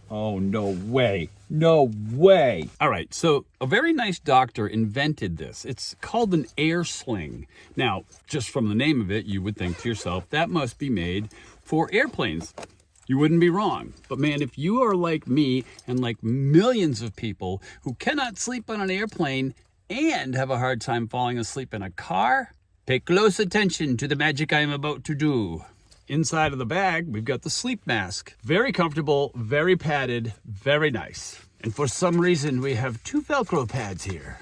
Oh, no way. No way. All right, so a very nice doctor invented this. It's called an Air Sling. Now, just from the name of it, you would think to yourself, that must be made for airplanes. You wouldn't be wrong. But man, if you are like me and like millions of people who cannot sleep on an airplane and have a hard time falling asleep in a car, pay close attention to the magic I am about to do. Inside of the bag, we've got the sleep mask. Very comfortable, very padded, very nice. And for some reason, we have 2 Velcro pads here.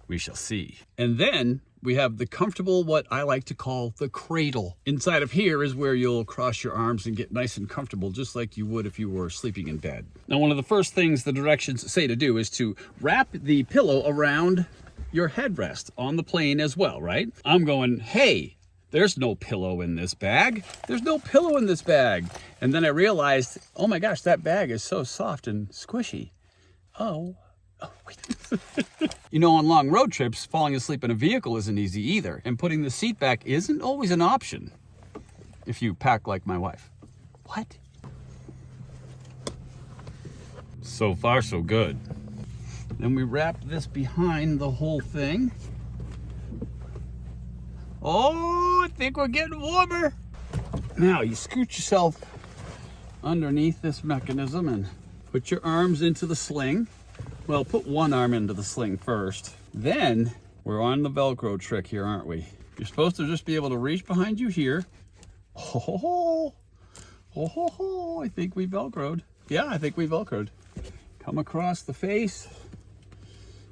We shall see. And then we have the comfortable, what I like to call the cradle. Inside of here is where you'll cross your arms and get nice and comfortable, just like you would if you were sleeping in bed. Now, one of the first things the directions say to do is to wrap the pillow around your headrest on the plane as well, right? I'm going, hey, there's no pillow in this bag. There's no pillow in this bag. And then I realized, oh my gosh, that bag is so soft and squishy. Oh wait. You know, on long road trips, falling asleep in a vehicle isn't easy either. And putting the seat back isn't always an option if you pack like my wife. What? So far, so good. Then we wrap this behind the whole thing. Oh, I think we're getting warmer. Now you scoot yourself underneath this mechanism and put your arms into the sling. Well, put one arm into the sling first. Then we're on the Velcro trick here, aren't we? You're supposed to just be able to reach behind you here. Ho, ho, ho. Ho, ho, ho. I think we Velcroed. Yeah, I think we Velcroed. Come across the face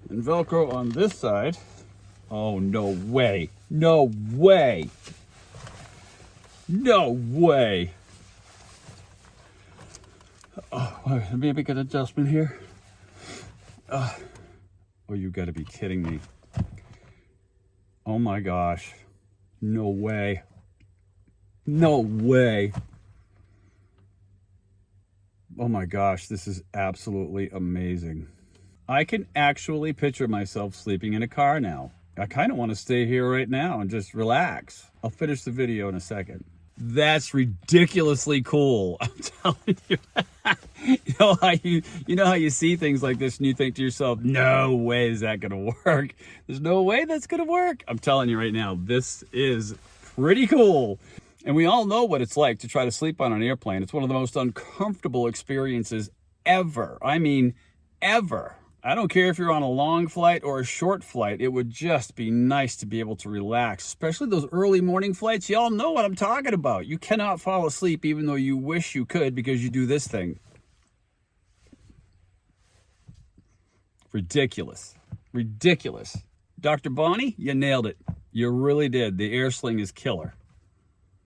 and Velcro on this side. Oh, no way. No way. No way. Oh, let me make an adjustment here. Oh, you gotta be kidding me. Oh my gosh. No way. No way. Oh my gosh, this is absolutely amazing. I can actually picture myself sleeping in a car now. I kind of want to stay here right now and just relax. I'll finish the video in a second. That's ridiculously cool. I'm telling you. You know how you see things like this and you think to yourself, no way is that going to work. There's no way that's going to work. I'm telling you right now, this is pretty cool. And we all know what it's like to try to sleep on an airplane. It's one of the most uncomfortable experiences ever. I mean, ever. I don't care if you're on a long flight or a short flight, it would just be nice to be able to relax, especially those early morning flights. Y'all know what I'm talking about. You cannot fall asleep even though you wish you could because you do this thing. Ridiculous. Ridiculous. Dr. Bonnie, you nailed it. You really did. The Air Sling is killer.